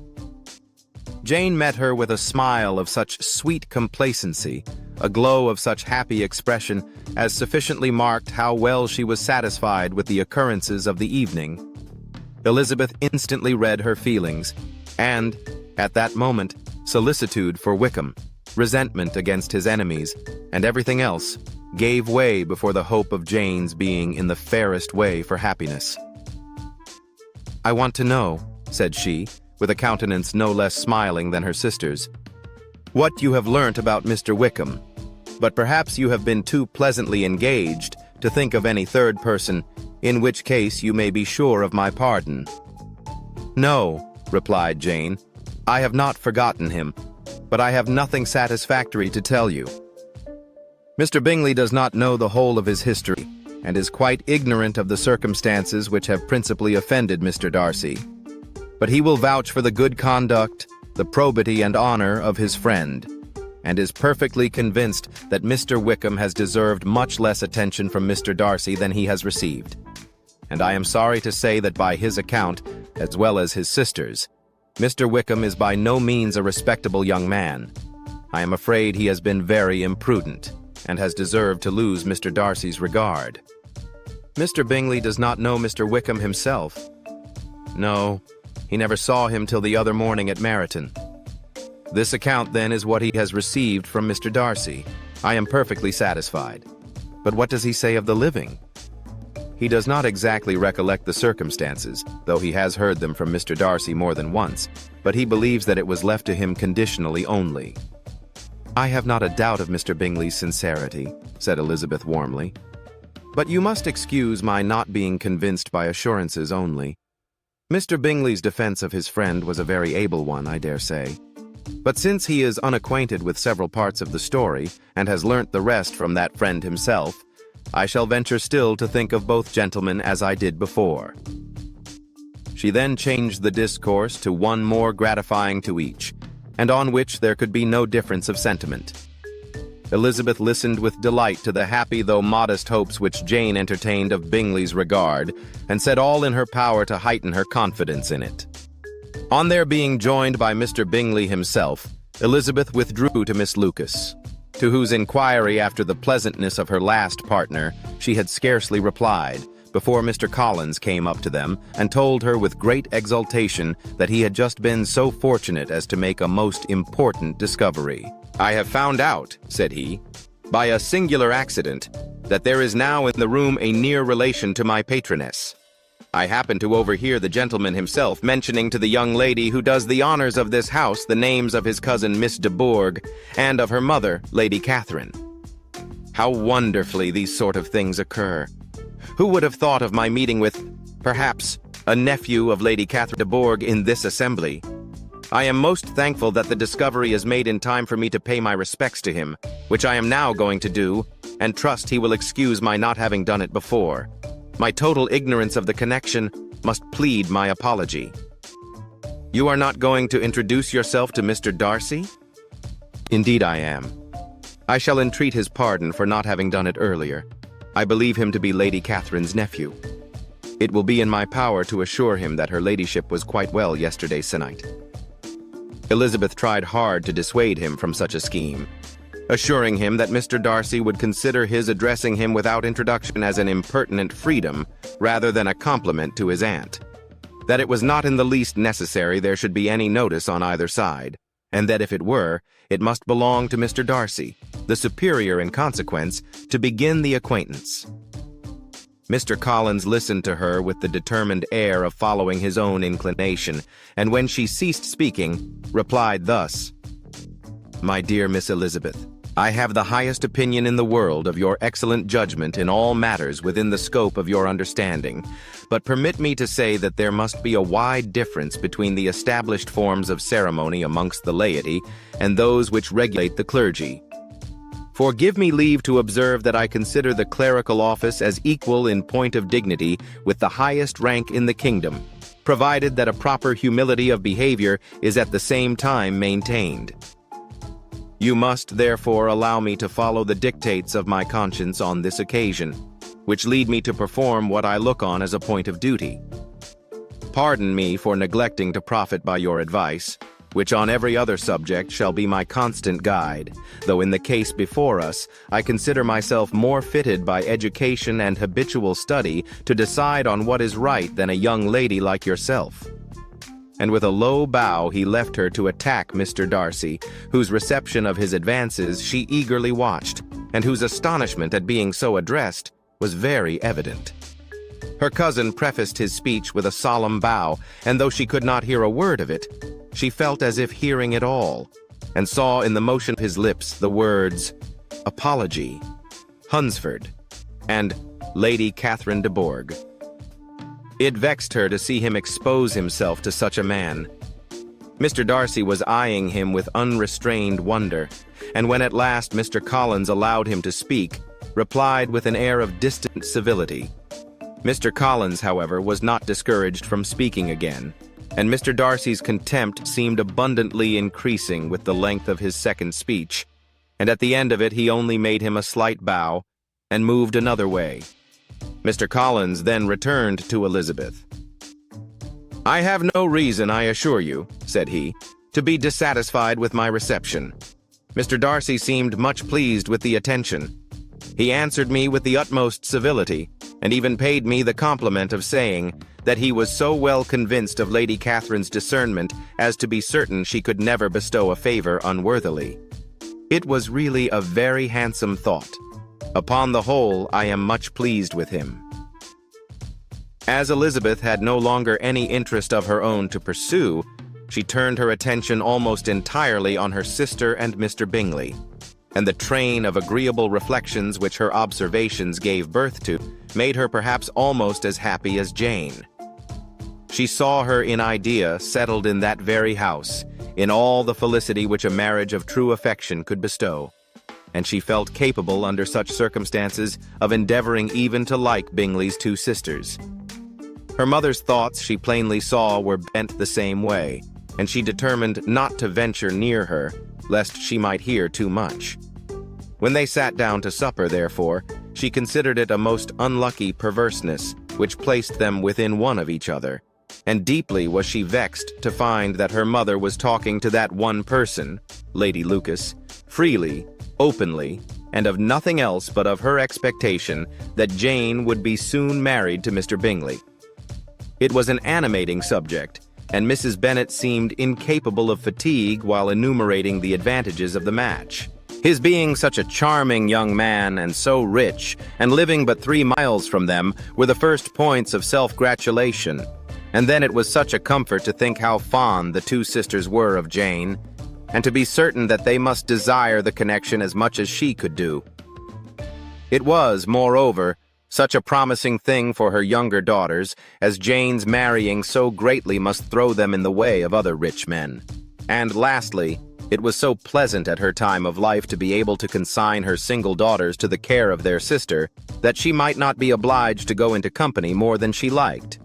Jane met her with a smile of such sweet complacency, a glow of such happy expression, as sufficiently marked how well she was satisfied with the occurrences of the evening. Elizabeth instantly read her feelings, and, at that moment, solicitude for Wickham, resentment against his enemies, and everything else, gave way before the hope of Jane's being in the fairest way for happiness. I want to know, said she, with a countenance no less smiling than her sister's, what you have learnt about Mr. Wickham, but perhaps you have been too pleasantly engaged to think of any third person, in which case you may be sure of my pardon. No, replied Jane, I have not forgotten him, but I have nothing satisfactory to tell you. Mr. Bingley does not know the whole of his history, and is quite ignorant of the circumstances which have principally offended Mr. Darcy. But he will vouch for the good conduct, the probity and honor of his friend, and is perfectly convinced that Mr. Wickham has deserved much less attention from Mr. Darcy than he has received. And I am sorry to say that by his account, as well as his sister's, Mr. Wickham is by no means a respectable young man. I am afraid he has been very imprudent, and has deserved to lose Mr. Darcy's regard. Mr. Bingley does not know Mr. Wickham himself. No, he never saw him till the other morning at Meryton. This account, then, is what he has received from Mr. Darcy. I am perfectly satisfied. But what does he say of the living? He does not exactly recollect the circumstances, though he has heard them from Mr. Darcy more than once, but he believes that it was left to him conditionally only. I have not a doubt of Mr. Bingley's sincerity, said Elizabeth warmly. But you must excuse my not being convinced by assurances only. Mr. Bingley's defense of his friend was a very able one, I dare say. But since he is unacquainted with several parts of the story, and has learnt the rest from that friend himself, I shall venture still to think of both gentlemen as I did before. She then changed the discourse to one more gratifying to each, and on which there could be no difference of sentiment. Elizabeth listened with delight to the happy though modest hopes which Jane entertained of Bingley's regard, and said all in her power to heighten her confidence in it. On their being joined by Mr. Bingley himself, Elizabeth withdrew to Miss Lucas, to whose inquiry after the pleasantness of her last partner she had scarcely replied, before Mr. Collins came up to them and told her with great exultation that he had just been so fortunate as to make a most important discovery. I have found out, said he, by a singular accident, that there is now in the room a near relation to my patroness. I happened to overhear the gentleman himself mentioning to the young lady who does the honors of this house the names of his cousin Miss de Bourgh, and of her mother, Lady Catherine. How wonderfully these sort of things occur! Who would have thought of my meeting with, perhaps, a nephew of Lady Catherine de Bourgh in this assembly? I am most thankful that the discovery is made in time for me to pay my respects to him, which I am now going to do, and trust he will excuse my not having done it before. My total ignorance of the connection must plead my apology. You are not going to introduce yourself to Mr. Darcy? Indeed I am. I shall entreat his pardon for not having done it earlier. I believe him to be Lady Catherine's nephew. It will be in my power to assure him that her ladyship was quite well yesterday se'night. Elizabeth tried hard to dissuade him from such a scheme, assuring him that Mr. Darcy would consider his addressing him without introduction as an impertinent freedom rather than a compliment to his aunt, that it was not in the least necessary there should be any notice on either side, and that if it were, it must belong to Mr. Darcy, the superior in consequence, to begin the acquaintance. Mr. Collins listened to her with the determined air of following his own inclination, and when she ceased speaking, replied thus: "My dear Miss Elizabeth, I have the highest opinion in the world of your excellent judgment in all matters within the scope of your understanding, but permit me to say that there must be a wide difference between the established forms of ceremony amongst the laity and those which regulate the clergy. For give me leave to observe that I consider the clerical office as equal in point of dignity with the highest rank in the kingdom, provided that a proper humility of behavior is at the same time maintained. You must, therefore, allow me to follow the dictates of my conscience on this occasion, which lead me to perform what I look on as a point of duty. Pardon me for neglecting to profit by your advice, which on every other subject shall be my constant guide, though in the case before us I consider myself more fitted by education and habitual study to decide on what is right than a young lady like yourself." And with a low bow he left her to attack Mr. Darcy, whose reception of his advances she eagerly watched, and whose astonishment at being so addressed was very evident. Her cousin prefaced his speech with a solemn bow, and though she could not hear a word of it, she felt as if hearing it all, and saw in the motion of his lips the words "apology," "Hunsford," and "Lady Catherine de Bourgh." It vexed her to see him expose himself to such a man. Mr. Darcy was eyeing him with unrestrained wonder, and when at last Mr. Collins allowed him to speak, replied with an air of distant civility. Mr. Collins, however, was not discouraged from speaking again, and Mr. Darcy's contempt seemed abundantly increasing with the length of his second speech, and at the end of it he only made him a slight bow and moved another way. Mr. Collins then returned to Elizabeth. "I have no reason, I assure you," said he, "to be dissatisfied with my reception. Mr. Darcy seemed much pleased with the attention. He answered me with the utmost civility, and even paid me the compliment of saying that he was so well convinced of Lady Catherine's discernment as to be certain she could never bestow a favor unworthily. It was really a very handsome thought. Upon the whole, I am much pleased with him." As Elizabeth had no longer any interest of her own to pursue, she turned her attention almost entirely on her sister and Mr. Bingley, and the train of agreeable reflections which her observations gave birth to made her perhaps almost as happy as Jane. She saw her in idea settled in that very house, in all the felicity which a marriage of true affection could bestow, and she felt capable under such circumstances of endeavoring even to like Bingley's two sisters. Her mother's thoughts, she plainly saw, were bent the same way, and she determined not to venture near her, lest she might hear too much. When they sat down to supper, therefore, she considered it a most unlucky perverseness which placed them within one of each other, and deeply was she vexed to find that her mother was talking to that one person, Lady Lucas, freely, openly, and of nothing else but of her expectation that Jane would be soon married to Mr. Bingley. It was an animating subject, and Mrs. Bennet seemed incapable of fatigue while enumerating the advantages of the match. His being such a charming young man and so rich, and living but 3 miles from them, were the first points of self-gratulation, and then it was such a comfort to think how fond the two sisters were of Jane, and to be certain that they must desire the connection as much as she could do. It was, moreover, such a promising thing for her younger daughters, as Jane's marrying so greatly must throw them in the way of other rich men. And lastly, It was so pleasant at her time of life to be able to consign her single daughters to the care of their sister that she might not be obliged to go into company more than she liked.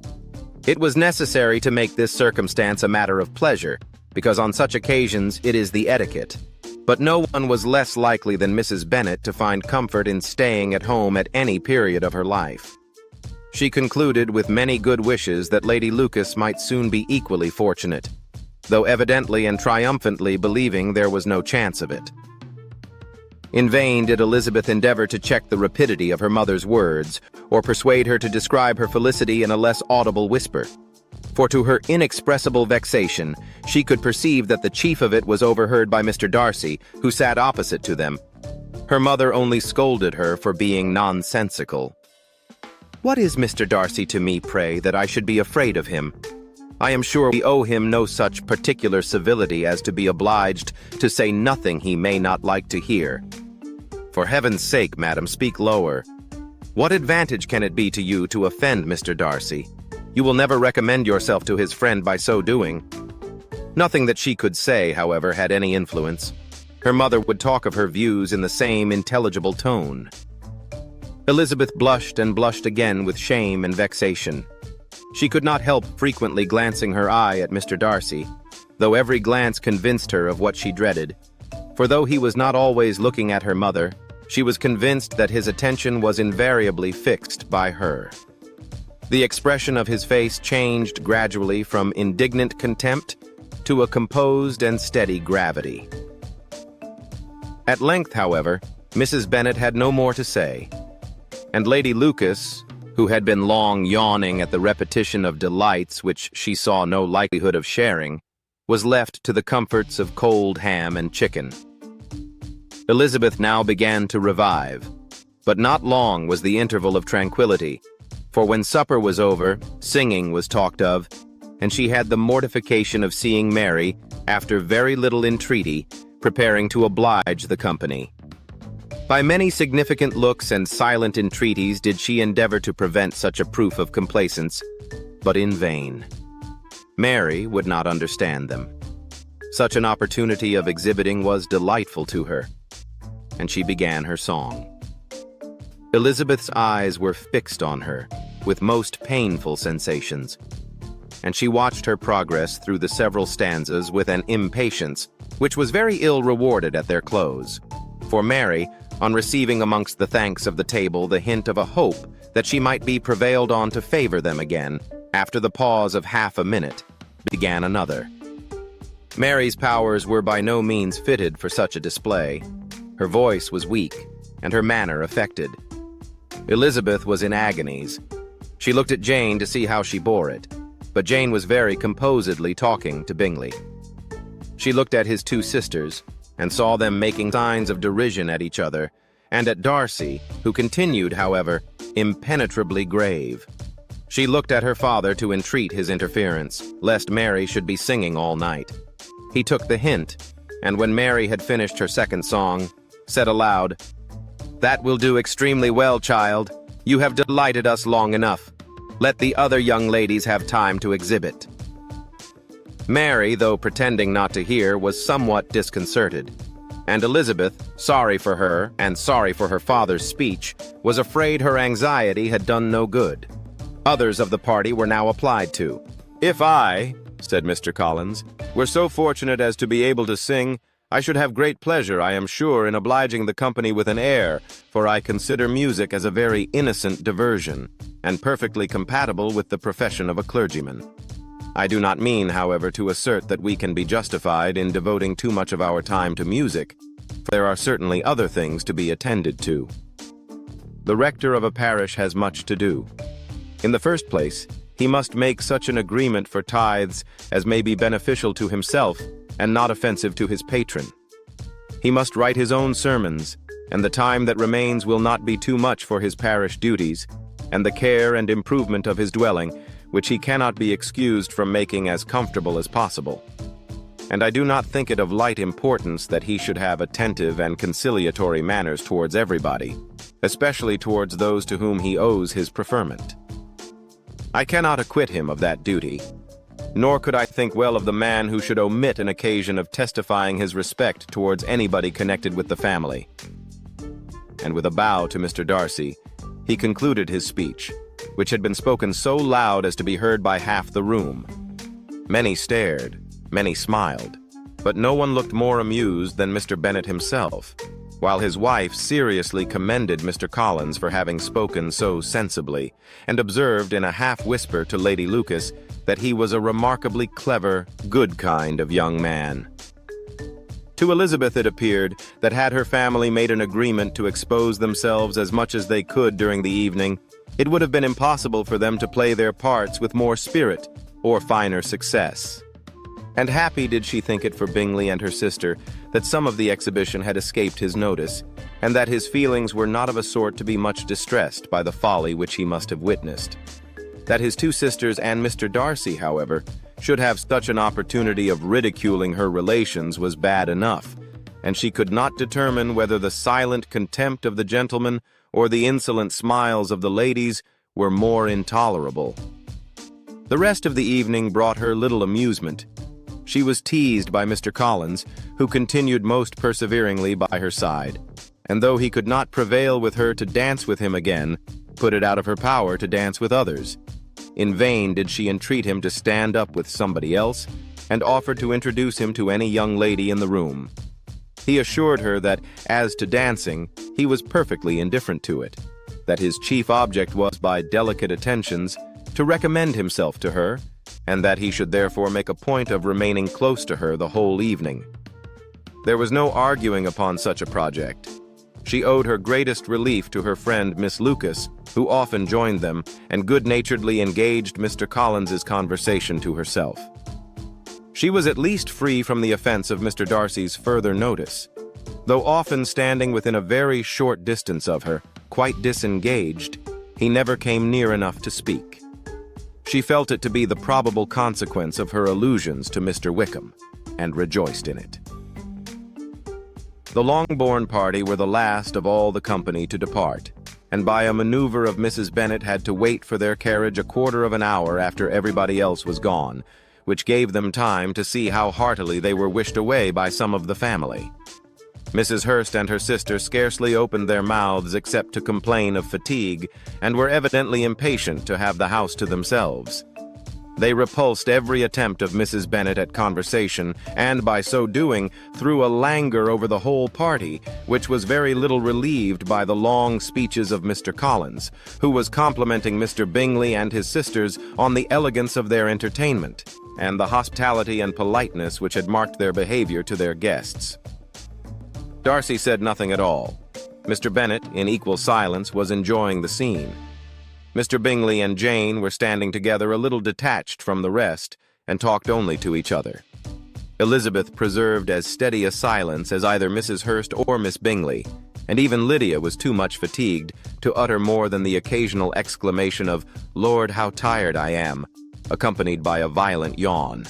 It was necessary to make this circumstance a matter of pleasure, because on such occasions it is the etiquette. But no one was less likely than Mrs. Bennet to find comfort in staying at home at any period of her life. She concluded with many good wishes that Lady Lucas might soon be equally fortunate, though evidently and triumphantly believing there was no chance of it. In vain did Elizabeth endeavor to check the rapidity of her mother's words, or persuade her to describe her felicity in a less audible whisper. For to her inexpressible vexation, she could perceive that the chief of it was overheard by Mr. Darcy, who sat opposite to them. Her mother only scolded her for being nonsensical. "What is Mr. Darcy to me, pray, that I should be afraid of him? I am sure we owe him no such particular civility as to be obliged to say nothing he may not like to hear. For heaven's sake, madam, speak lower. What advantage can it be to you to offend Mr. Darcy? You will never recommend yourself to his friend by so doing." Nothing that she could say, however, had any influence. Her mother would talk of her views in the same intelligible tone. Elizabeth blushed and blushed again with shame and vexation. She could not help frequently glancing her eye at Mr. Darcy, though every glance convinced her of what she dreaded. For though he was not always looking at her mother, she was convinced that his attention was invariably fixed by her. The expression of his face changed gradually from indignant contempt to a composed and steady gravity. At length, however, Mrs. Bennet had no more to say, and Lady Lucas, who had been long yawning at the repetition of delights which she saw no likelihood of sharing, was left to the comforts of cold ham and chicken. Elizabeth now began to revive, but not long was the interval of tranquility, for when supper was over, singing was talked of, and she had the mortification of seeing Mary, after very little entreaty, preparing to oblige the company. By many significant looks and silent entreaties did she endeavor to prevent such a proof of complaisance, but in vain. Mary would not understand them. Such an opportunity of exhibiting was delightful to her, and she began her song. Elizabeth's eyes were fixed on her, with most painful sensations, and she watched her progress through the several stanzas with an impatience which was very ill rewarded at their close. For Mary, on receiving amongst the thanks of the table the hint of a hope that she might be prevailed on to favor them again, after the pause of half a minute, began another. Mary's powers were by no means fitted for such a display. Her voice was weak, and her manner affected. Elizabeth was in agonies. She looked at Jane to see how she bore it, but Jane was very composedly talking to Bingley. She looked at his two sisters, and saw them making signs of derision at each other, and at Darcy, who continued, however, impenetrably grave. She looked at her father to entreat his interference, lest Mary should be singing all night. He took the hint, and when Mary had finished her second song, said aloud, "That will do extremely well, child. You have delighted us long enough. Let the other young ladies have time to exhibit." Mary, though pretending not to hear, was somewhat disconcerted, and Elizabeth, sorry for her and sorry for her father's speech, was afraid her anxiety had done no good. Others of the party were now applied to. "If I," said Mr. Collins, "were so fortunate as to be able to sing, I should have great pleasure, I am sure, in obliging the company with an air, for I consider music as a very innocent diversion, and perfectly compatible with the profession of a clergyman. I do not mean, however, to assert that we can be justified in devoting too much of our time to music, for there are certainly other things to be attended to. The rector of a parish has much to do. In the first place, he must make such an agreement for tithes as may be beneficial to himself and not offensive to his patron. He must write his own sermons, and the time that remains will not be too much for his parish duties, and the care and improvement of his dwelling, which he cannot be excused from making as comfortable as possible. And I do not think it of light importance that he should have attentive and conciliatory manners towards everybody, especially towards those to whom he owes his preferment. I cannot acquit him of that duty. Nor could I think well of the man who should omit an occasion of testifying his respect towards anybody connected with the family." And with a bow to Mr. Darcy, he concluded his speech, which had been spoken so loud as to be heard by half the room. Many stared, many smiled, but no one looked more amused than Mr. Bennet himself, while his wife seriously commended Mr. Collins for having spoken so sensibly, and observed in a half-whisper to Lady Lucas that he was a remarkably clever, good kind of young man. To Elizabeth it appeared that had her family made an agreement to expose themselves as much as they could during the evening, it would have been impossible for them to play their parts with more spirit or finer success. And happy did she think it for Bingley and her sister that some of the exhibition had escaped his notice, and that his feelings were not of a sort to be much distressed by the folly which he must have witnessed. That his two sisters and Mr. Darcy, however, should have such an opportunity of ridiculing her relations was bad enough, and she could not determine whether the silent contempt of the gentlemen or the insolent smiles of the ladies were more intolerable. The rest of the evening brought her little amusement. She was teased by Mr. Collins, who continued most perseveringly by her side, and though he could not prevail with her to dance with him again, put it out of her power to dance with others. In vain did she entreat him to stand up with somebody else, and offered to introduce him to any young lady in the room. He assured her that, as to dancing, he was perfectly indifferent to it, that his chief object was, by delicate attentions, to recommend himself to her, and that he should therefore make a point of remaining close to her the whole evening. There was no arguing upon such a project. She owed her greatest relief to her friend Miss Lucas, who often joined them, and good-naturedly engaged Mr. Collins's conversation to herself. She was at least free from the offense of Mr. Darcy's further notice. Though often standing within a very short distance of her, quite disengaged, he never came near enough to speak. She felt it to be the probable consequence of her allusions to Mr. Wickham, and rejoiced in it. The Longbourn party were the last of all the company to depart, and by a maneuver of Mrs. Bennet had to wait for their carriage a quarter of an hour after everybody else was gone, which gave them time to see how heartily they were wished away by some of the family. Mrs. Hurst and her sister scarcely opened their mouths except to complain of fatigue, and were evidently impatient to have the house to themselves. They repulsed every attempt of Mrs. Bennet at conversation, and by so doing threw a languor over the whole party, which was very little relieved by the long speeches of Mr. Collins, who was complimenting Mr. Bingley and his sisters on the elegance of their entertainment, and the hospitality and politeness which had marked their behavior to their guests. Darcy said nothing at all. Mr. Bennet, in equal silence, was enjoying the scene. Mr. Bingley and Jane were standing together a little detached from the rest, and talked only to each other. Elizabeth preserved as steady a silence as either Mrs. Hurst or Miss Bingley, and even Lydia was too much fatigued to utter more than the occasional exclamation of, "Lord, how tired I am," accompanied by a violent yawn.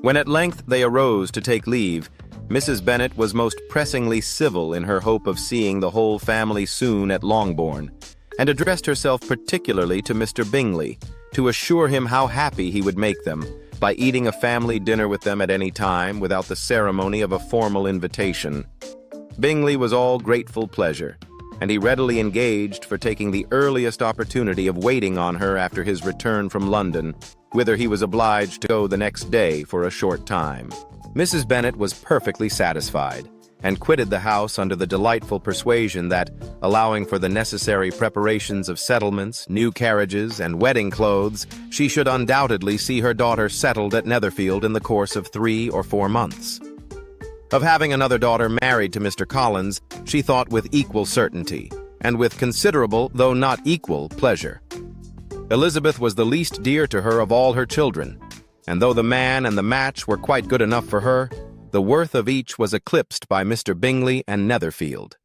When at length they arose to take leave, Mrs. Bennet was most pressingly civil in her hope of seeing the whole family soon at Longbourn, and addressed herself particularly to Mr. Bingley, to assure him how happy he would make them, by eating a family dinner with them at any time without the ceremony of a formal invitation. Bingley was all grateful pleasure, and he readily engaged for taking the earliest opportunity of waiting on her after his return from London, whither he was obliged to go the next day for a short time. Mrs. Bennet was perfectly satisfied, and quitted the house under the delightful persuasion that, allowing for the necessary preparations of settlements, new carriages, and wedding clothes, she should undoubtedly see her daughter settled at Netherfield in the course of 3 or 4 months. Of having another daughter married to Mr. Collins, she thought with equal certainty, and with considerable, though not equal, pleasure. Elizabeth was the least dear to her of all her children, and though the man and the match were quite good enough for her, the worth of each was eclipsed by Mr. Bingley and Netherfield.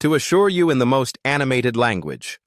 To assure you in the most animated language,